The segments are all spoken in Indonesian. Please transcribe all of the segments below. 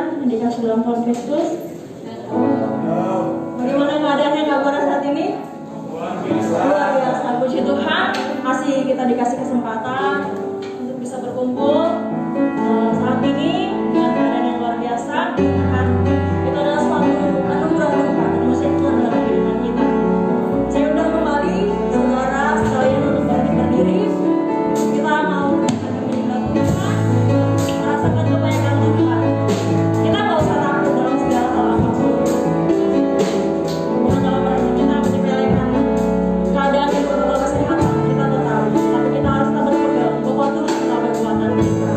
Tuhan yang dikasih dalam Tuhan Kristus. Bagaimana keadaannya Kak Bora saat ini? Luar biasa. Puji Tuhan, masih kita dikasih kesempatan untuk bisa berkumpul saat ini dengan keadaan yang luar biasa. Tuhan, itu adalah suatu anugerah Tuhan dan musik Tuhan dalam kehidupan kita. Saya undang kembali saudara sekalian untuk bangkit berdiri. Kita mau menyembah Tuhan, merasakan kebaikan Tuhan. Kita nggak usah takut dalam segala hal apapun. Bukan dalam arti kita menyepelekan keadaan dan protokol kesehatan, kita tahu. Tapi kita harus tetap berpegang bahwa Tuhan telah berkuatan kita.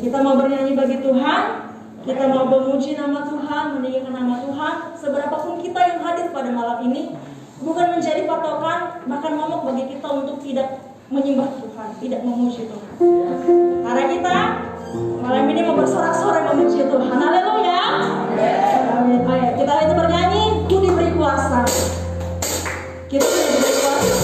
Kita mau bernyanyi bagi Tuhan, kita mau memuji nama Tuhan, meninggikan nama Tuhan. Seberapapun kita yang hadir pada malam ini, bukan menjadi patokan, bahkan momok bagi kita untuk tidak menyembah Tuhan, tidak memuji Tuhan. Karena kita malam ini mau bersorak-sorai memuji Tuhan. Haleluya. Amin. Ayo kita itu bernyanyi, ku diberi kuasa. Kita diberi kuasa.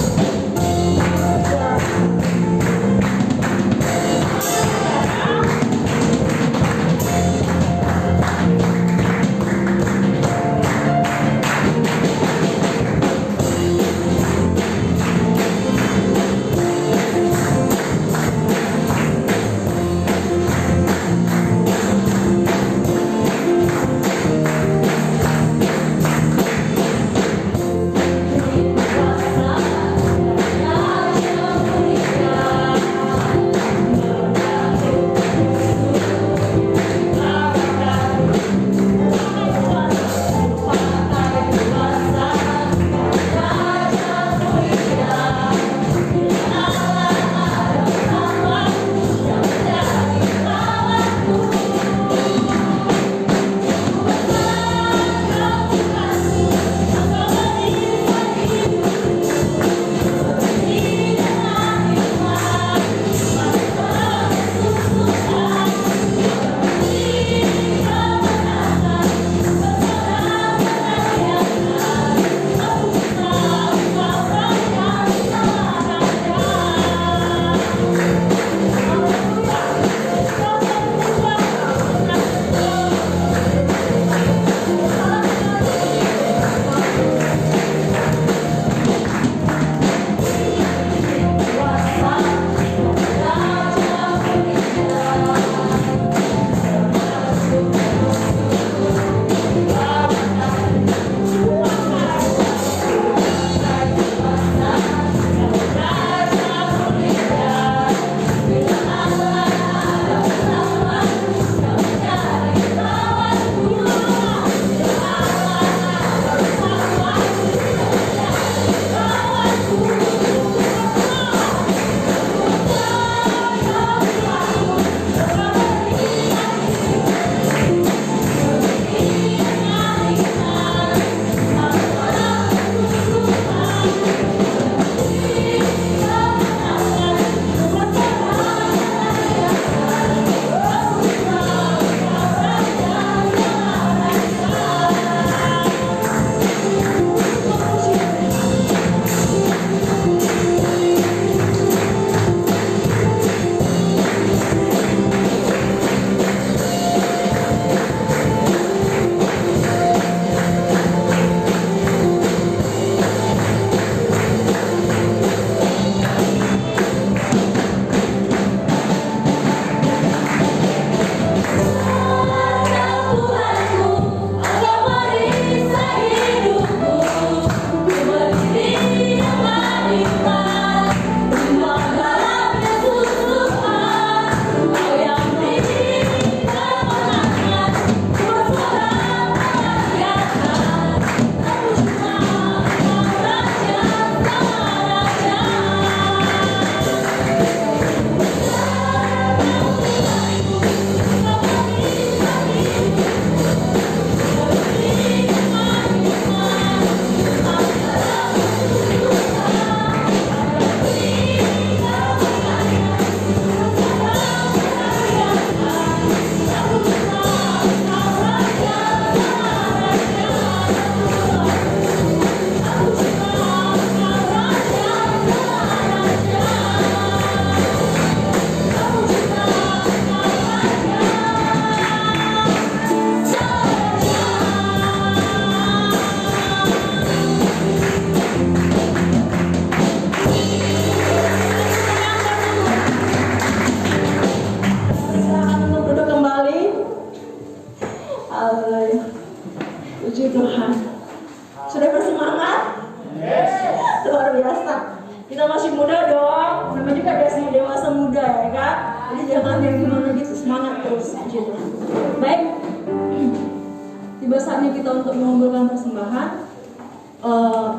Tiba saatnya kita untuk mengumpulkan persembahan.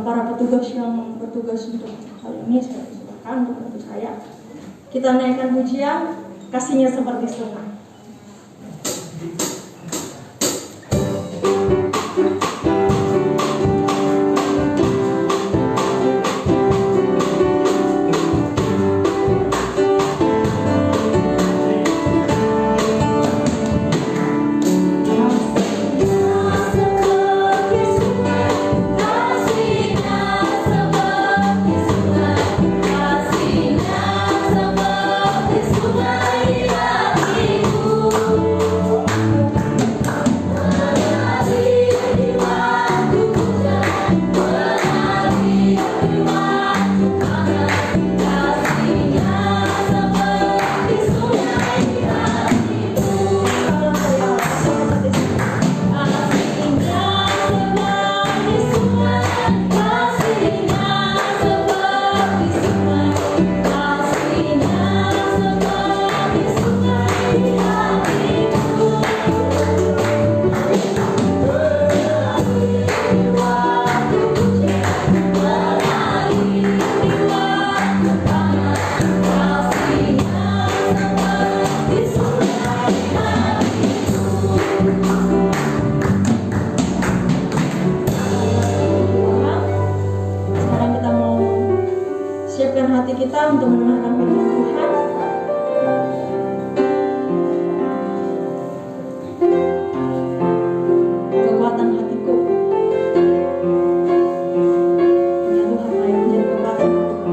Para petugas yang bertugas untuk hal ini saya silakan untuk bantu saya. Kita naikkan pujian, kasihnya seperti sungai. mendengarkan firman Tuhan. Kekuatan hatiku. Ya Tuhan, ayo menjadi kekuatan hatiku.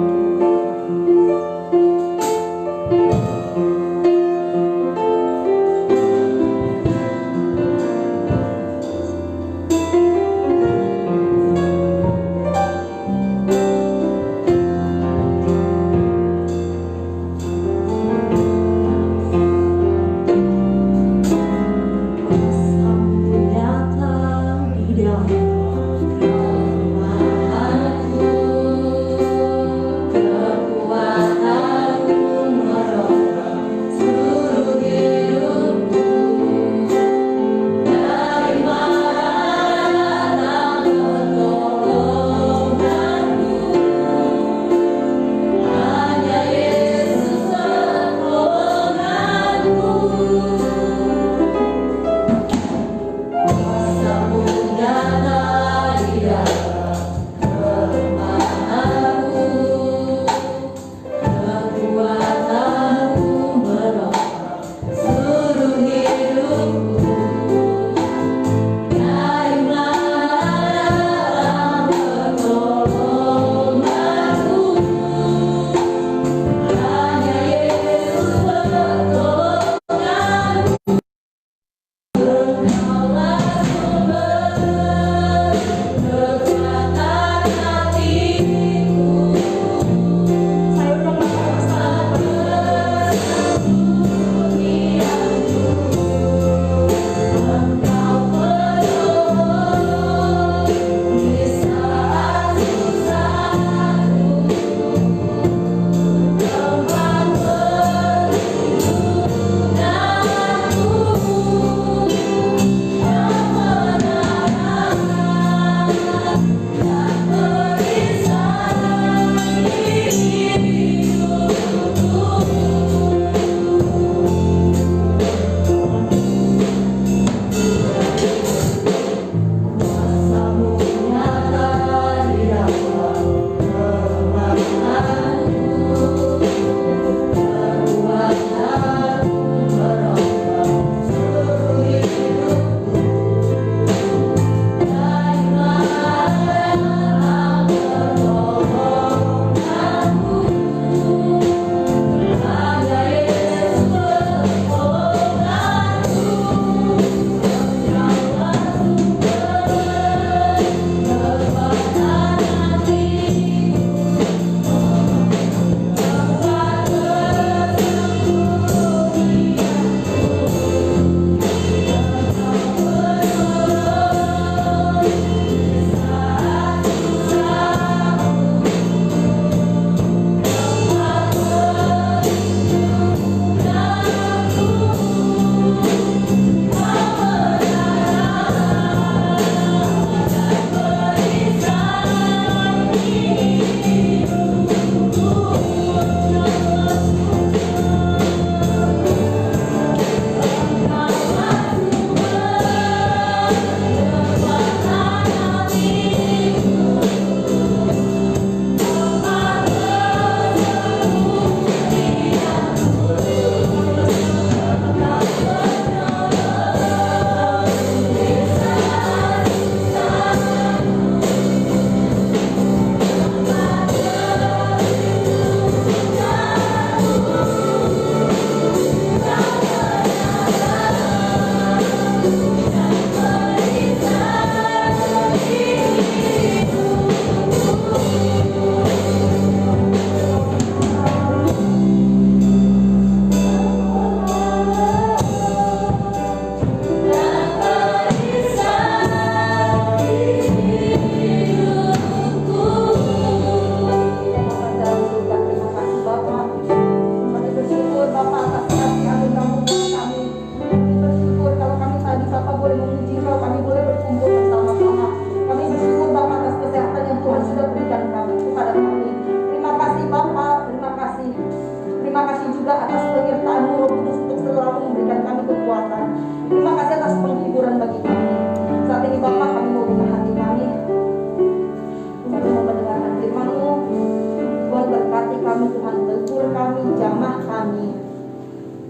kami Tuhan, tegur kami jamah kami.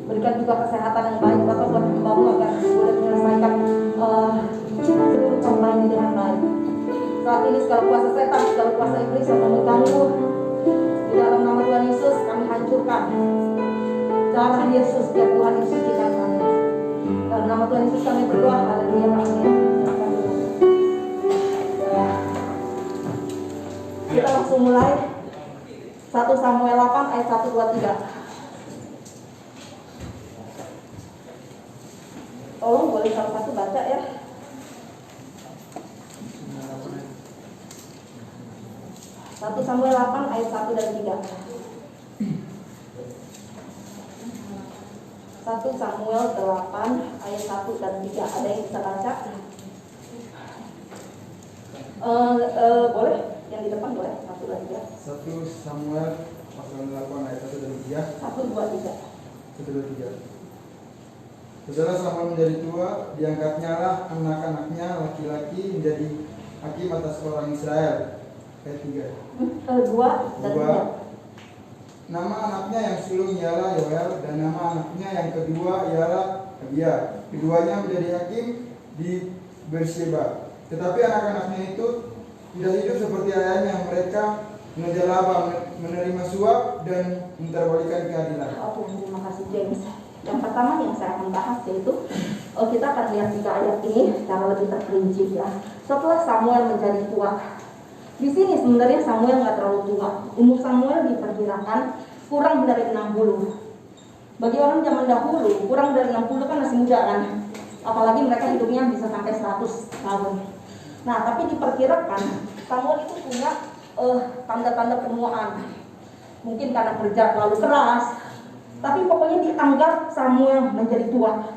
Berikan juga kesehatan yang baik Bapak buat hamba-Mu agar boleh menyelesaikan seluruh hamba ini dengan baik. Saat ini segala kuasa setan, segala kuasa iblis yang mengganggu, di dalam nama Tuhan Yesus kami hancurkan. Darah Yesus biar Tuhan yang sucikan kami. Dalam nama Tuhan Yesus kami berdoa. Haleluya. Amin. Kita langsung mulai 1 Samuel 8 ayat 1, 2, 3. Tolong boleh salah satu baca ya. 1 Samuel 8 ayat 1 dan 3. 1 Samuel 8 ayat 1 dan 3. Ada yang bisa baca? Boleh? Yang di depan boleh? 1 dan 3. 1 Samuel pasal 8 ayat 1 dan 3. 1, 2, 3. 1, 2, 3. Setelah Samuel menjadi tua, diangkatnya lah anak-anaknya laki-laki menjadi hakim atas orang Israel. Ayat 3. 2 dan 3. Nama anaknya yang sulung ialah Yoel, dan nama anaknya yang kedua ialah Abia. Keduanya menjadi hakim di Beersheba. Tetapi anak-anaknya itu tidak hidup seperti ayahnya. Mereka mengejar laba, menerima suap, dan menerbalikan keadilan. Oke, terima kasih James. Yang pertama yang saya akan bahas yaitu kita akan lihat 3 ayat ini secara lebih terperinci ya. Setelah Samuel menjadi tua, di sini sebenarnya Samuel nggak terlalu tua. Umur Samuel diperkirakan kurang dari 60. Bagi orang zaman dahulu, kurang dari 60 kan masih muda kan. Apalagi mereka hidupnya bisa sampai 100 tahun. Nah, tapi diperkirakan Samuel itu punya tanda-tanda penuaan. Mungkin karena kerja terlalu keras. Tapi pokoknya dianggap Samuel menjadi tua.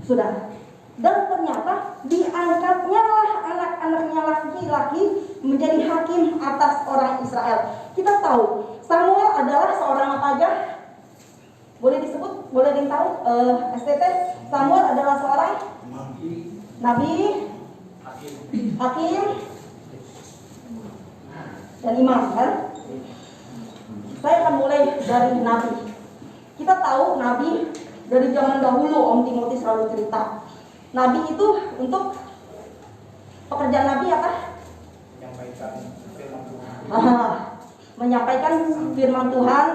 Sudah. Dan ternyata diangkatnya lah anak-anaknya laki-laki menjadi hakim atas orang Israel. Kita tahu Samuel adalah seorang apa aja? Boleh disebut? Boleh ada yang tahu? STT Samuel adalah seorang nabi, hakim, dan imam kan? Saya akan mulai dari nabi. Kita tahu nabi dari zaman dahulu, Om Timothy selalu cerita. Nabi itu untuk pekerjaan nabi apa? Menyampaikan firman Tuhan,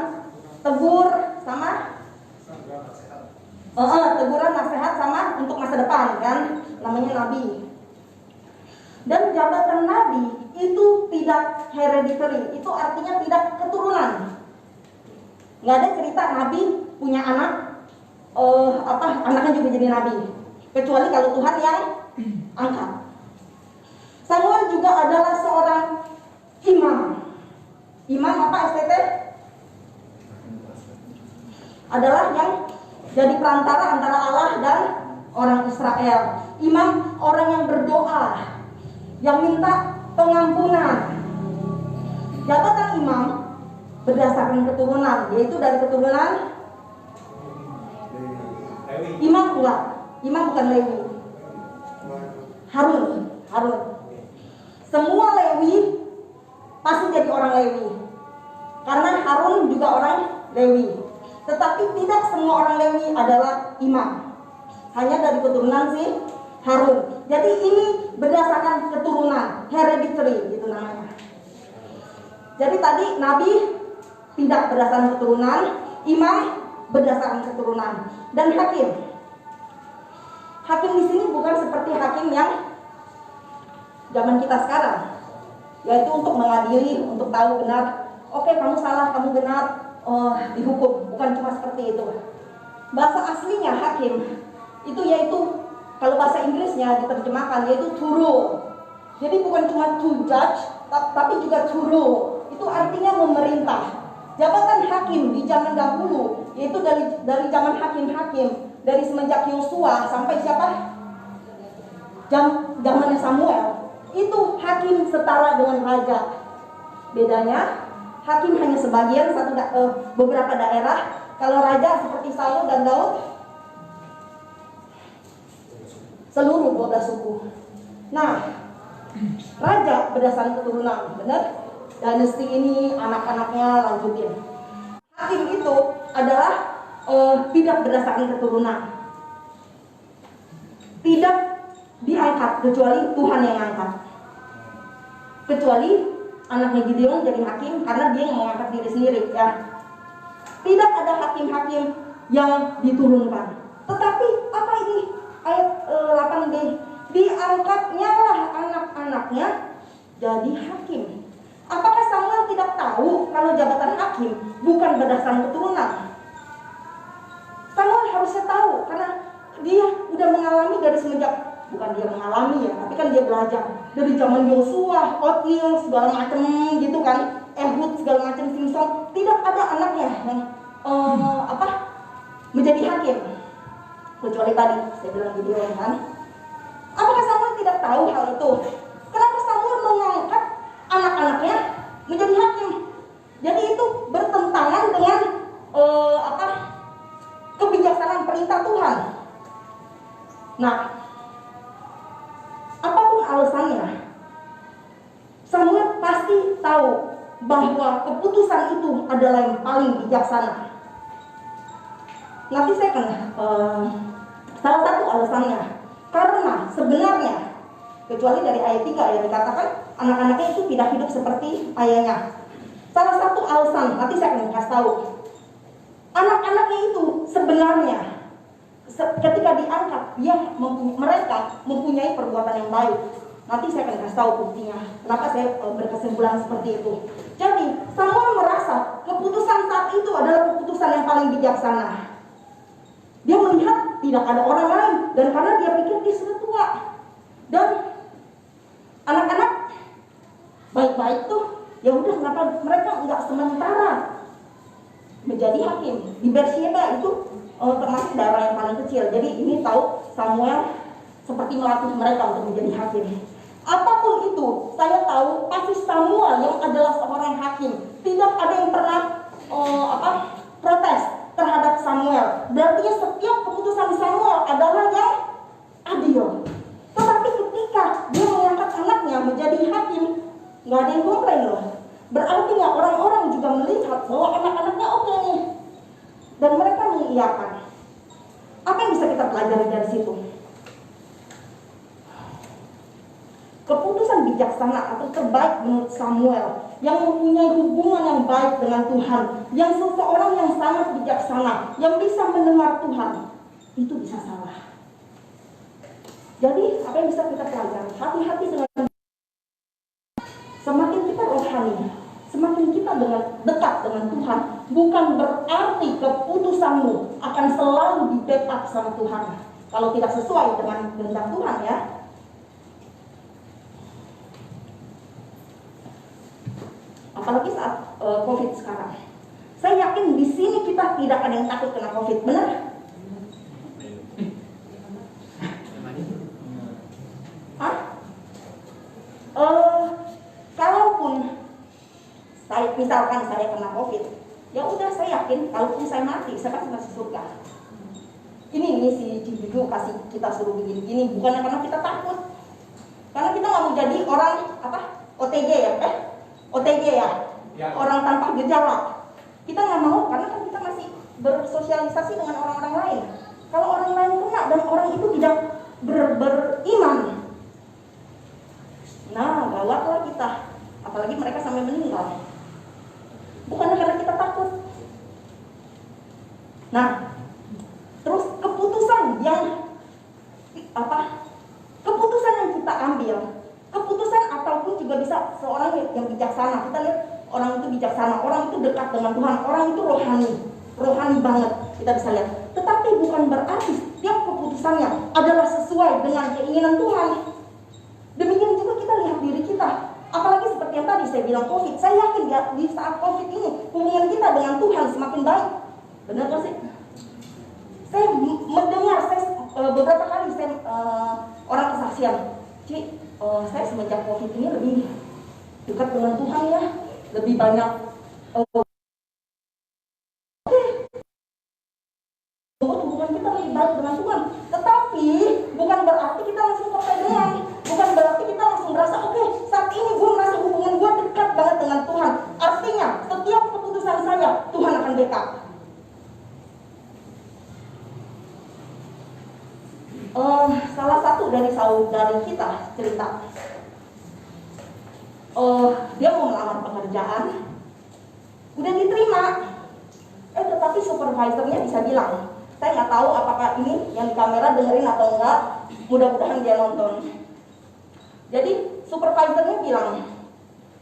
tegur sama teguran, nasihat sama untuk masa depan kan, namanya nabi. Dan jabatan nabi itu tidak hereditary, itu artinya tidak keturunan. Nggak ada cerita nabi punya anak, anaknya juga jadi nabi, kecuali kalau Tuhan yang angkat. Samuel juga adalah seorang imam. Imam apa STT? Adalah yang jadi perantara antara Allah dan orang Israel. Imam orang yang berdoa, yang minta pengampunan. Jabatan imam berdasarkan keturunan, yaitu dari keturunan imam enggak, imam bukan Lewi. Harun. Semua Lewi pasti jadi orang Lewi, karena Harun juga orang Lewi. Tetapi tidak semua orang Lewi adalah imam, hanya dari keturunan si Harun. Jadi ini berdasarkan keturunan, hereditary gitu namanya. Jadi tadi nabi tidak berdasarkan keturunan, imam berdasarkan keturunan, dan hakim. Hakim di sini bukan seperti hakim yang zaman kita sekarang, yaitu untuk mengadili, untuk tahu benar. Oke, kamu salah, kamu benar, dihukum. Bukan cuma seperti itu. Bahasa aslinya hakim itu yaitu, kalau bahasa Inggrisnya diterjemahkan yaitu to rule. Jadi bukan cuma to judge, tapi juga to rule. Itu artinya memerintah. Jabatan hakim di zaman dahulu, yaitu dari zaman hakim-hakim, dari semenjak Yosua sampai siapa? Zamannya Samuel, itu hakim setara dengan raja. Bedanya, hakim hanya sebagian beberapa daerah. Kalau raja seperti Saul dan Daud, seluruh 12 suku. Nah, raja berdasarkan keturunan, benar? Dinasti ini anak-anaknya lanjutin. Hakim itu adalah tidak berdasarkan keturunan, tidak diangkat kecuali Tuhan yang angkat. Kecuali anaknya Gideon jadi hakim karena dia yang mengangkat diri sendiri, ya. Tidak ada hakim-hakim yang diturunkan. Tetapi apa ini ayat 8b? Diangkatnya lah anak-anaknya jadi hakim. Apakah Samuel tidak tahu kalau jabatan hakim bukan berdasarkan keturunan? Samuel harusnya tahu karena dia udah mengalami dari semenjak, bukan dia mengalami ya, tapi kan dia belajar dari zaman Yosua, Otniel segala macam gitu kan, Ehud segala macam, Simpson. Tidak ada anaknya yang menjadi hakim kecuali tadi saya bilang Gideon kan. Apakah Samuel tidak tahu hal itu? Kenapa Samuel mengangkat anak-anaknya menjadi hakim? Jadi itu bertentangan dengan kebijaksanaan perintah Tuhan. Nah, apapun alasannya, Samuel pasti tahu bahwa keputusan itu adalah yang paling bijaksana. Nanti saya akan salah satu alasannya, karena sebenarnya kecuali dari ayat 3 yang dikatakan anak-anaknya itu tidak hidup seperti ayahnya. Salah satu alasan, nanti saya akan kasih tahu, anak-anaknya itu sebenarnya ketika diangkat mereka mempunyai perbuatan yang baik. Nanti saya akan kasih tahu buktinya kenapa saya berkesimpulan seperti itu. Jadi Samuel merasa keputusan saat itu adalah keputusan yang paling bijaksana. Dia melihat tidak ada orang lain, dan karena dia pikir dia sudah tua dan anak-anak baik-baik tuh, ya udah kenapa mereka nggak sementara menjadi hakim. Di Beersheba itu termasuk daerah yang paling kecil. Jadi ini tahu Samuel seperti melatih mereka untuk menjadi hakim. Apapun itu, saya tahu pasti Samuel yang adalah seorang hakim. Tidak ada yang pernah protes terhadap Samuel. Berarti setiap keputusan Samuel adalah yang adil. Tetapi ketika dia mengangkat anaknya menjadi hakim, nggak ada yang komplain loh. Berarti orang-orang juga melihat bahwa anak-anaknya oke nih, dan mereka mengiyakan. Apa yang bisa kita pelajari dari situ? Keputusan bijaksana atau terbaik menurut Samuel yang mempunyai hubungan yang baik dengan Tuhan, yang seseorang yang sangat bijaksana, yang bisa mendengar Tuhan, itu bisa salah. Jadi apa yang bisa kita pelajari? Hati-hati dengan semakin kita rohani, semakin kita dekat dengan Tuhan, bukan berarti keputusanmu akan selalu di-backup sama Tuhan kalau tidak sesuai dengan kehendak Tuhan, ya. Apalagi saat COVID sekarang. Saya yakin di sini kita tidak ada yang takut kena COVID, benar? Kalaupun misalkan saya kena COVID, ya udah, saya yakin kalaupun saya mati, saya pasti masuk surga. Ini si Cibidu kasih kita suruh begini-gini, bukan karena kita takut, karena kita nggak mau jadi orang OTG ya, OTG ya, orang tanpa gejala. Kita nggak mau karena kan kita masih bersosialisasi dengan orang-orang lain. Kalau orang lain kena dan orang itu tidak beriman, nah gawatlah kita. Apalagi mereka sampai meninggal. Bukan karena kita takut. Nah, terus keputusan yang keputusan yang kita ambil, keputusan ataupun juga bisa seorang yang bijaksana. Kita lihat orang itu bijaksana, orang itu dekat dengan Tuhan, orang itu rohani banget, kita bisa lihat. Tetapi bukan berarti setiap keputusannya adalah sesuai dengan keinginan Tuhan. Demikian juga kita lihat diri kita. Apalagi seperti yang tadi saya bilang COVID. Saya yakin di saat COVID ini hubungan kita dengan Tuhan semakin baik. Benar gak sih? Saya mendengar, beberapa kali saya orang kesaksian, saya semenjak COVID ini lebih dekat dengan Tuhan ya, lebih banyak hubungan kita lebih baik dengan Tuhan. Tetapi bukan berarti kita langsung kepedean, bukan berarti kita langsung merasa oke, saat ini gue merasa hubungan gue dekat banget dengan Tuhan. Artinya setiap keputusan keputusan saya, Tuhan akan backup. Salah satu dari saudari kita cerita, dia mau melamar pekerjaan, udah diterima, tetapi supervisornya bisa bilang, saya nggak tahu apakah ini yang di kamera dengerin atau enggak, mudah-mudahan dia nonton. Jadi supervisornya bilang,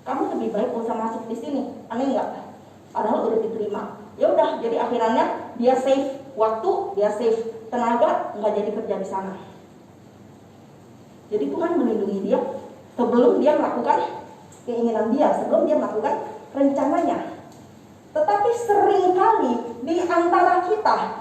kamu lebih baik gak usah masuk di sini, aneh nggak? Padahal udah diterima. Ya udah, jadi akhirnya dia save waktu, dia save tenaga, nggak jadi kerja di sana. Jadi Tuhan melindungi dia sebelum dia melakukan keinginan dia, sebelum dia melakukan rencananya. Tetapi seringkali di antara kita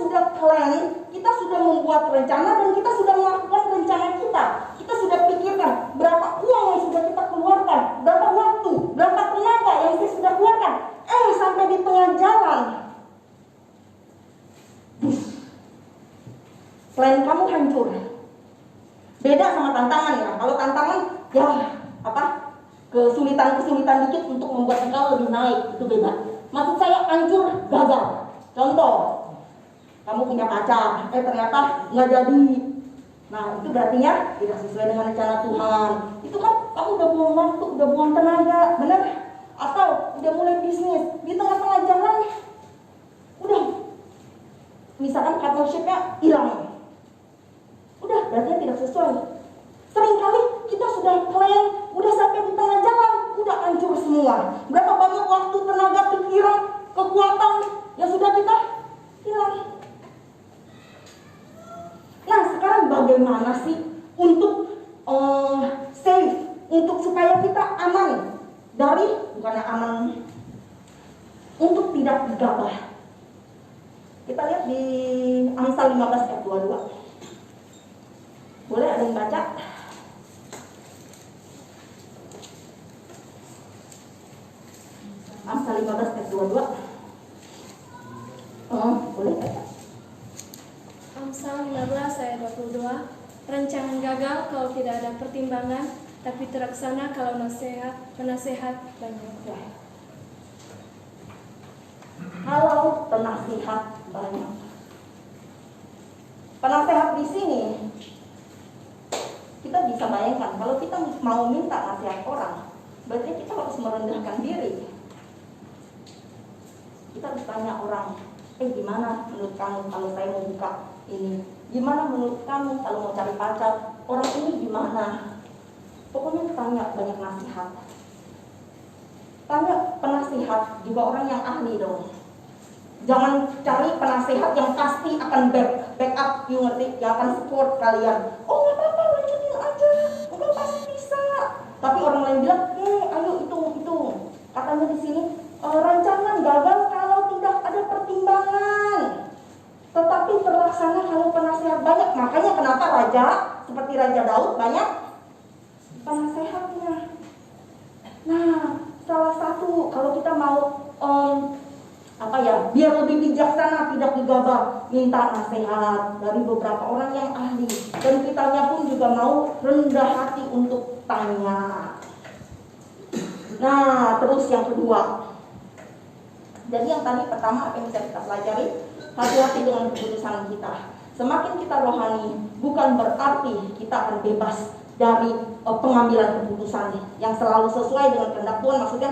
sudah plan, kita sudah membuat rencana, dan kita sudah melakukan rencana kita. Kita sudah pikirkan berapa uang yang sudah kita keluarkan, berapa waktu, berapa tenaga yang kita sudah keluarkan. Sampai di tengah jalan, plan kamu hancur. Beda sama tantangan ya. Kalau tantangan ya kesulitan dikit untuk membuat engkau lebih naik, itu beda. Maksud saya hancur, gagal. Contoh, kamu punya pacar, ternyata nggak jadi. Nah, itu berarti tidak sesuai dengan rencana Tuhan. Itu kan kamu udah buang waktu, udah buang tenaga, bener? Atau udah mulai bisnis, di tengah-tengah jalan, udah, misalkan partnership-nya hilang. Udah, berarti tidak sesuai. Seringkali kita sudah plan, udah sampai di tengah jalan, udah hancur semua. Berapa banyak waktu, tenaga, pikiran, kekuatan yang sudah kita hilang. Nah, sekarang bagaimana sih untuk save, untuk supaya kita aman dari, bukannya aman, untuk tidak gegabah. Kita lihat di Amsal 15 ayat 22. Boleh ada yang baca? Amsal 15 ayat 22. Boleh baca? Amsal 15 ayat 22. Rancangan gagal kalau tidak ada pertimbangan, tapi terlaksana kalau penasehat banyak. Kalau penasihat banyak. Penasehat di sini kita bisa bayangkan, kalau kita mau minta nasihat orang, berarti kita harus merendahkan diri. Kita harus tanya orang, gimana menurut kamu kalau saya mau buka ini? Gimana menurut kamu kalau mau cari pacar? Orang ini gimana? Pokoknya tanya banyak nasihat. Tanya penasihat juga orang yang ahli dong. Jangan cari penasehat yang pasti akan backup, you ngerti? Yang akan support kalian. Oh nggak apa-apa, lanjutin aja, engkau pasti bisa. Tapi orang lain bilang, ayo hitung. Katanya di sini rancangan gagal kalau tidak ada pertimbangan, tetapi terlaksana kalau penasehat banyak. Makanya kenapa raja seperti Raja Daud banyak penasehatnya. Nah, salah satu kalau kita mau biar lebih bijaksana, tidak gegabah, minta nasihat dari beberapa orang yang ahli, dan kitanya pun juga mau rendah hati untuk tanya. Nah, terus yang kedua, jadi yang tadi pertama apa yang bisa kita pelajari, hati-hati dengan keputusan kita. Semakin kita rohani, bukan berarti kita akan bebas dari pengambilan keputusan yang selalu sesuai dengan kehendak Tuhan, maksudnya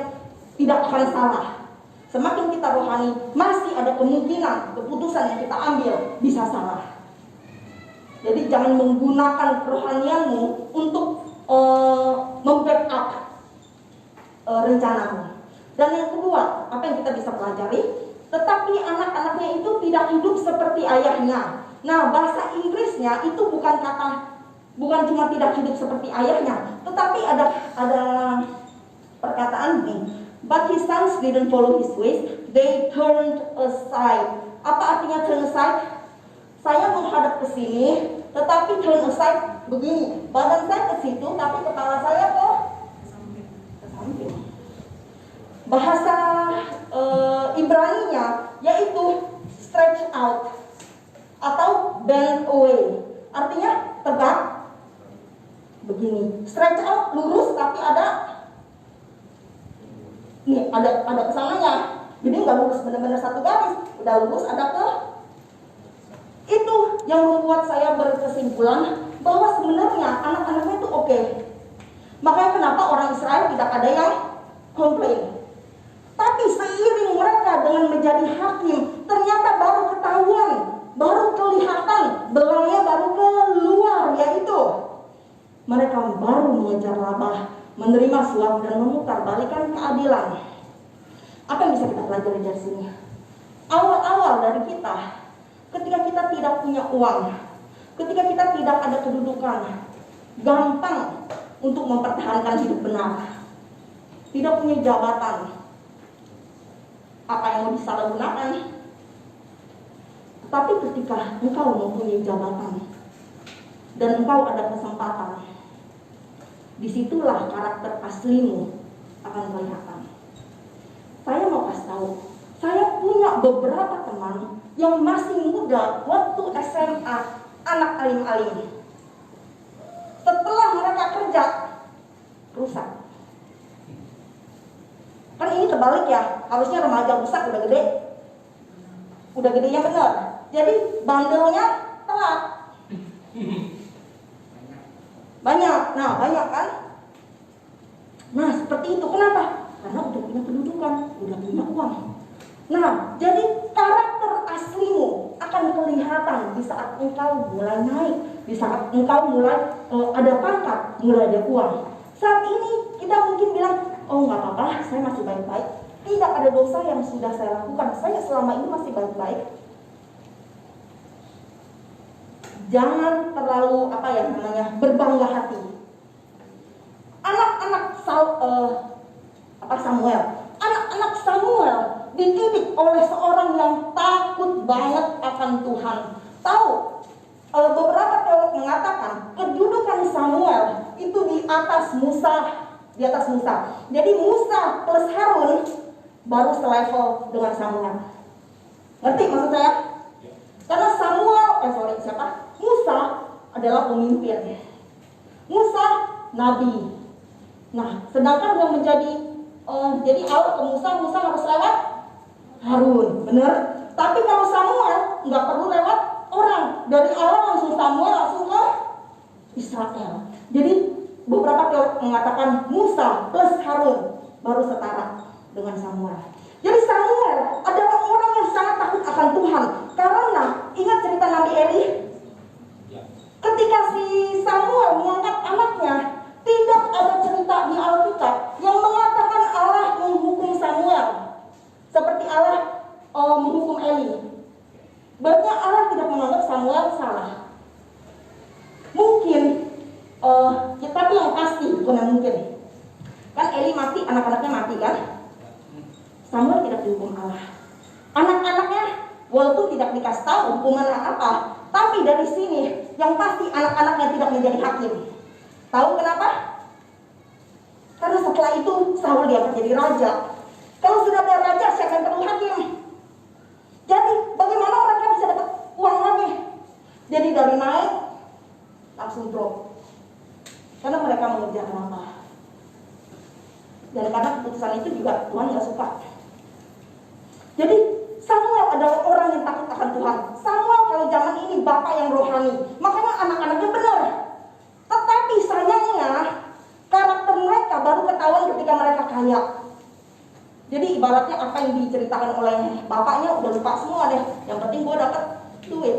tidak akan salah. Semakin kita rohani, masih ada kemungkinan keputusan yang kita ambil bisa salah. Jadi jangan menggunakan kerohanianmu untuk membackup rencanamu. Dan yang kedua, apa yang kita bisa pelajari? Tetapi anak-anaknya itu tidak hidup seperti ayahnya. Nah, bahasa Inggrisnya itu bukan cuma tidak hidup seperti ayahnya, tetapi ada perkataan ini. But his sons didn't follow his ways, they turned aside. Apa artinya turn aside? Saya menghadap ke sini, tetapi turn aside begini. Badan saya ke situ, tapi kepala saya ke samping. Bahasa Ibraninya yaitu stretch out atau bend away. Artinya tegak begini. Stretch out lurus, tapi ada kesananya udah lurus benar-benar satu garis, udah lurus ada ke. Itu yang membuat saya berkesimpulan bahwa sebenarnya anak-anaknya itu oke. Makanya kenapa orang Israel tidak ada yang komplain. Tapi seiring mereka dengan menjadi hakim, ternyata baru ketahuan, baru kelihatan, belangnya baru keluar, yaitu mereka baru mengejar laba, menerima suap dan memutarbalikkan keadilan. Apa yang bisa kita pelajari dari sini? Awal-awal dari kita, ketika kita tidak punya uang, ketika kita tidak ada kedudukan, gampang untuk mempertahankan hidup benar. Tidak punya jabatan, apa yang mau disalahgunakan. Tapi ketika engkau mempunyai jabatan dan engkau ada kesempatan, disitulah karakter aslimu akan kelihatan. Saya mau kasih tahu, saya punya beberapa teman yang masih muda waktu SMA, anak alim-alim. Setelah mereka kerja, rusak. Kan ini kebalik ya, harusnya remaja rusak udah gede. Udah gedenya bener. Jadi bandelnya telat. Banyak, nah banyak kan? Nah seperti itu, kenapa? Karena udah punya kedudukan, udah punya uang. Nah, jadi karakter aslimu akan kelihatan di saat engkau mulai naik, di saat engkau mulai ada pangkat, mulai ada uang. Saat ini kita mungkin bilang, oh nggak apa-apa, saya masih baik-baik. Tidak ada dosa yang sudah saya lakukan, saya selama ini masih baik-baik. Jangan terlalu berbangga hati. Anak-anak Samuel, anak-anak Samuel dididik oleh seorang yang takut banget akan Tuhan. Tahu, beberapa teolog mengatakan kedudukan Samuel itu di atas Musa. Jadi Musa plus Harun baru selevel dengan Samuel. Ngerti maksud saya? Karena Musa adalah pemimpin. Musa nabi. Nah, sedangkan yang menjadi jadi Allah ke Musa harus lewat Harun, benar? Tapi kalau Samuel nggak perlu lewat orang, dari Allah langsung Samuel langsung ke Israel. Jadi beberapa teolog mengatakan Musa plus Harun baru setara dengan Samuel. Jadi Samuel adalah orang yang sangat takut akan Tuhan. Karena ingat cerita Nabi Eli? Ketika si Samuel mengangkat anaknya, tidak ada cerita di Alkitab yang mengatakan Allah menghukum Samuel seperti Allah menghukum Eli. Berarti Allah tidak menganggap Samuel salah. Mungkin, tapi yang pasti bukan yang mungkin. Kan Eli mati, anak-anaknya mati kan? Samuel tidak dihukum Allah. Anak-anaknya walaupun tidak dikasih tahu hukuman apa, tapi dari sini yang pasti anak-anaknya tidak menjadi hakim. Tahu kenapa? Karena setelah itu Saul diangkat jadi raja. Kalau sudah ada raja, siapa yang perlu hakim? Jadi bagaimana mereka bisa dapat uang lagi? Jadi dari naik langsung drop. Karena mereka mengejar lama. Dan karena keputusan itu juga Tuhan nggak suka. Jadi Samuel adalah orang yang takut akan Tuhan. Samuel kalau zaman ini bapak yang rohani. Makanya anak-anaknya benar. Tetapi sayangnya karakter mereka baru ketahuan ketika mereka kaya. Jadi ibaratnya apa yang diceritakan oleh bapaknya udah lupa semua deh. Yang penting gue dapat duit.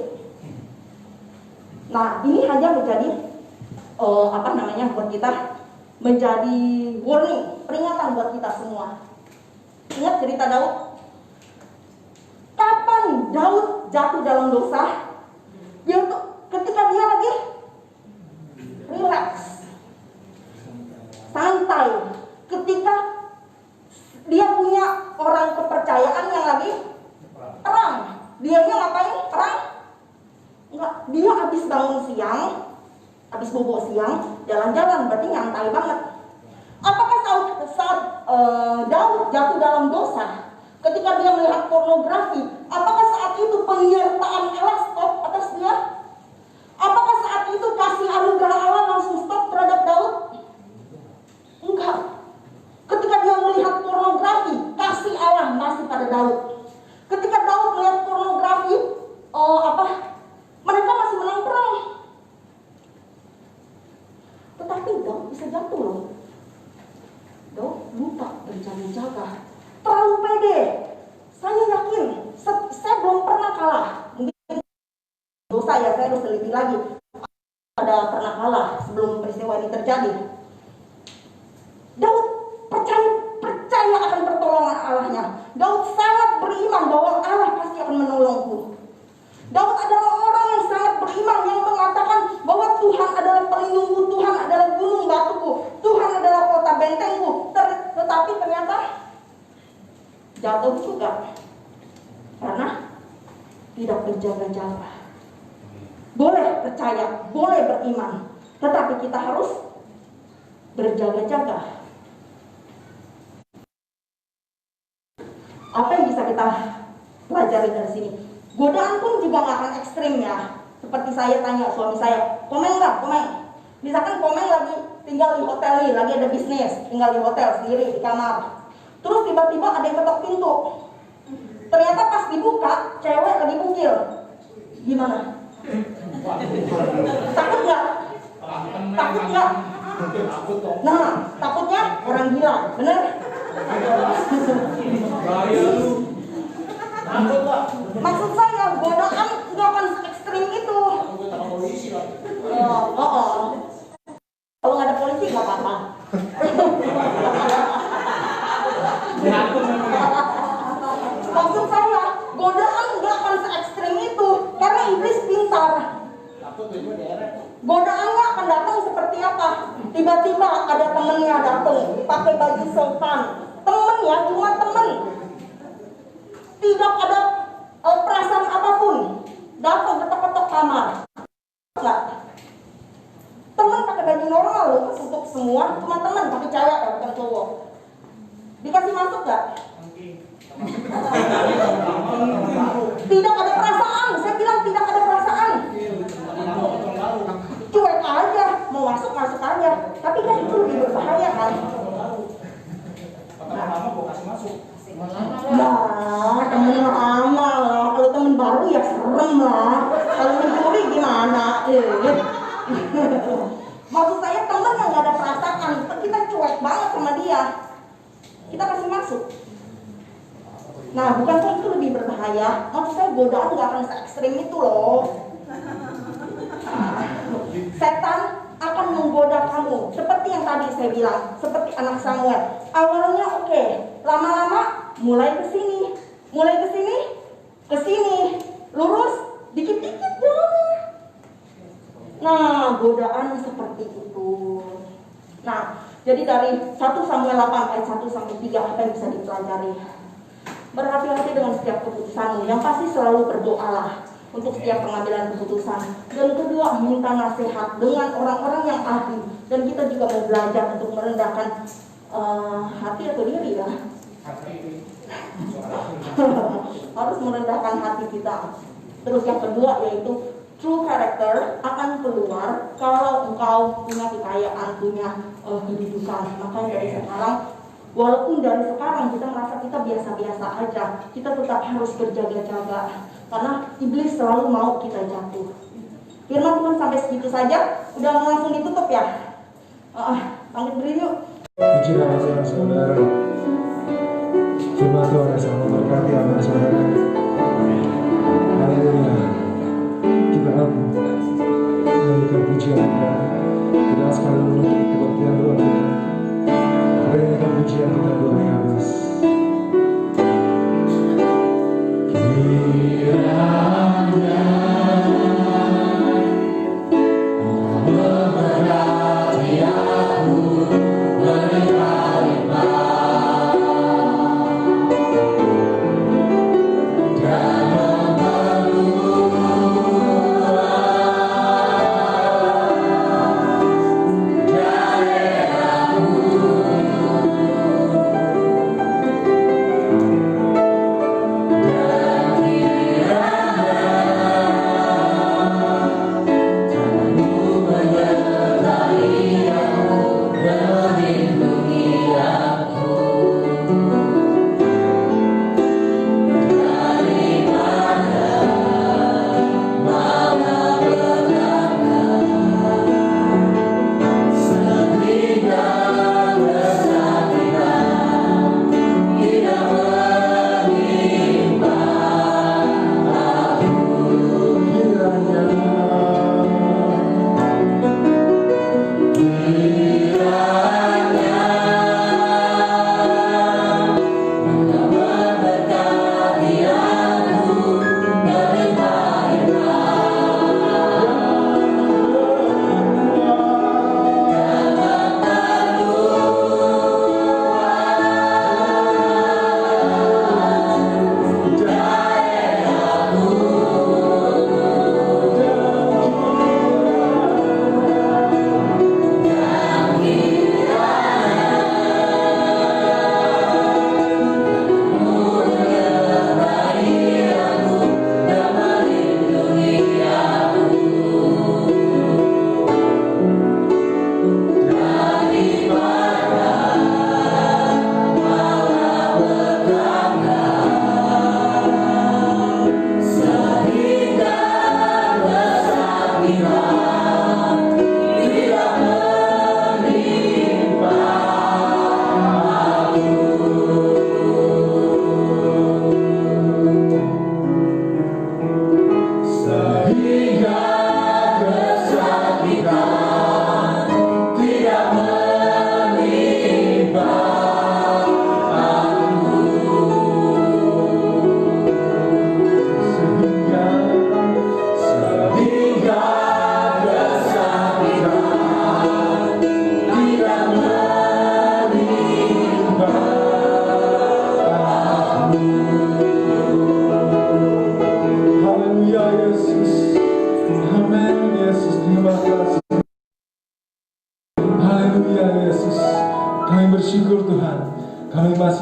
Nah ini hanya menjadi buat kita menjadi warning, peringatan buat kita semua. Ingat cerita Daud? Kapan Daud jatuh dalam dosa? Yaitu ketika dia lagi relax, santai. Ketika dia punya orang kepercayaan yang lagi perang, dianya ngapain? Perang? Enggak, dia habis bangun siang, habis bobo siang, jalan-jalan, berarti nyantai banget. Apakah saat Daud jatuh dalam dosa, ketika dia melihat pornografi, apakah saat itu penyertaan Allah stop atas dia? Apakah saat itu kasih anugerah Allah langsung stop terhadap Daud? Enggak. Ketika dia melihat pornografi, kasih Allah masih pada Daud. lagi. Ada pernah kalah sebelum peristiwa ini terjadi. Daud percaya akan pertolongan Allahnya. Daud sangat beriman bahwa Allah pasti akan menolongku. Daud adalah orang yang sangat beriman, yang mengatakan bahwa Tuhan adalah pelindungku, Tuhan adalah gunung batuku, Tuhan adalah kota bentengku. Tetapi ternyata jatuh juga karena tidak berjaga-jaga. Boleh percaya, boleh beriman, tetapi kita harus berjaga-jaga. Apa yang bisa kita pelajari dari sini? Godaan pun juga nggak akan ekstrim ya. Seperti saya tanya suami saya, Komeng nggak? Komeng. Misalkan Komeng lagi tinggal di hotel nih, lagi ada bisnis, tinggal di hotel sendiri di kamar. Terus tiba-tiba ada yang ketok pintu. Ternyata pas dibuka, cewek lagi bungkil. Gimana? Takut nggak? Takut nggak? Nah, takutnya orang gila, bener? Maksud saya, godaan nggak akan se-ekstrim itu. Kalau nggak ada polisi nggak apa-apa. Maksud saya, godaan nggak akan se-ekstrim itu karena iblis pintar. Godaannya akan datang seperti apa? Tiba-tiba ada temennya datang pakai baju sopan. Temennya cuma temen, tidak ada perasaan apapun. Datang ketok-ketok kamar. Enggak. Temen pakai baju normal loh, untuk semua cuma temen pakai cewek bukan cowok. Dikasih masuk nggak? Tidak ada perasaan. Saya bilang tidak ada perasaan. Cuek aja, mau masuk aja. Tapi kan itu lebih berbahaya kan? Nah, temen lama lah. Kalau temen baru ya serem lah. Kalau mencuri gimana? Maksud saya temen yang gak ada perasaan, kita cuek banget sama dia, kita kasih masuk. Nah, bukankah itu lebih berbahaya? Maksud saya godaan gak akan se-ekstrim itu loh. Setan akan menggoda kamu seperti yang tadi saya bilang, seperti anak Samuel. Awalnya oke, lama-lama mulai ke sini, lurus, dikit-dikit dong. Nah, godaan seperti itu. Nah, jadi dari 1 Samuel 8 ayat 1 sampai 3 apa yang bisa dipelajari? Berhati-hati dengan setiap keputusanmu. Yang pasti selalu berdoalah untuk setiap pengambilan keputusan. Dan kedua, minta nasihat dengan orang-orang yang ahli. Dan kita juga mau belajar untuk merendahkan hati atau diri ya. Harus merendahkan hati kita. Terus yang kedua yaitu true character akan keluar kalau engkau punya kekayaan, punya kedudukan. Makanya dari sekarang, walaupun dari sekarang kita merasa kita biasa-biasa aja, kita tetap harus berjaga-jaga karena iblis selalu mau kita jatuh. Firman Tuhan sampai segitu saja. Udah mau langsung ditutup ya? Lanjut beri yuk. Puji nama Tuhan saudara. Firman Tuhan yang sangat memberkati anak saudara. Haleluya. Kita menyanyikan pujian kita. Kita sekali menutup kebaktian doa kita. Menyanyikan pujian kita doa yang habis. Kiranya memberkati aku berlimpah-limpah.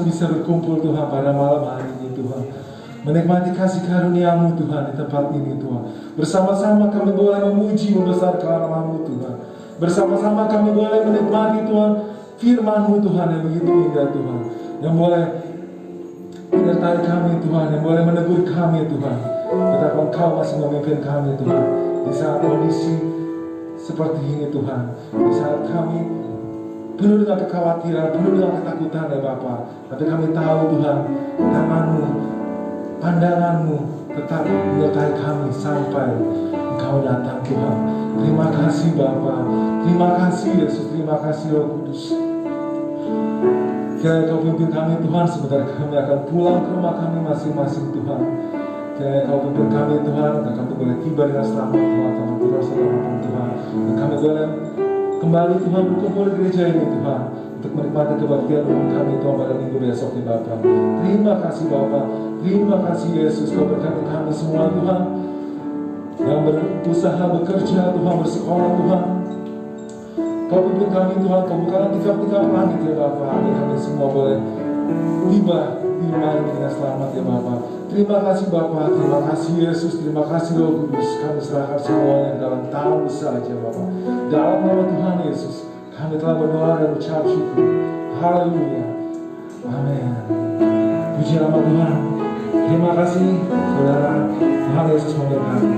masih bisa berkumpul Tuhan pada malam hari ini Tuhan. Menikmati kasih karunia-Mu Tuhan di tempat ini Tuhan. Bersama-sama kami boleh memuji membesarkan nama-Mu Tuhan. Bersama-sama kami boleh menikmati Tuhan firman-Mu Tuhan yang begitu indah Tuhan. Yang boleh menyertai kami Tuhan, yang boleh menegur kami Tuhan. Betapa Engkau masih memimpin kami Tuhan. Di saat kondisi seperti ini Tuhan. Di saat kami penuh dengan kekhawatiran, penuh dengan ketakutan ya Bapa. Tapi kami tahu Tuhan, tangan-Mu, pandangan-Mu tetap menyertai kami sampai Engkau datang Tuhan. Terima kasih Bapa, terima kasih Yesus, terima kasih Roh Kudus. Kiranya Kau pimpin kami Tuhan, sebentar kami akan pulang ke rumah kami masing-masing Tuhan. Kiranya Kau pimpin kami Tuhan, dan kami boleh tiba dengan selamat Tuhan, tanpa berdosa apapun Tuhan. Dan kami boleh kembali Tuhan berkumpul di gereja ini Tuhan, untuk menikmati kebaktian umum kami Tuhan pada minggu besok di Bapa. Terima kasih Bapa, terima kasih Yesus, Kau berkati kami semua Tuhan, yang berusaha bekerja Tuhan, bersekolah Tuhan. Kau pimpin kami Tuhan, Kau bukalah tikap-tikap langit ya Bapa, agar kami semua boleh tiba di rumah ini dengan selamat ya Bapa. Terima kasih Bapa, terima kasih Yesus, terima kasih Roh Kudus. Kami serahkan semuanya dalam tangan saja Bapa. Dalam nama Tuhan Yesus, kami telah berdoa dan ucap syukur. Haleluya. Amin. Puji nama Tuhan. Terima kasih saudara. Tuhan Yesus memberkati.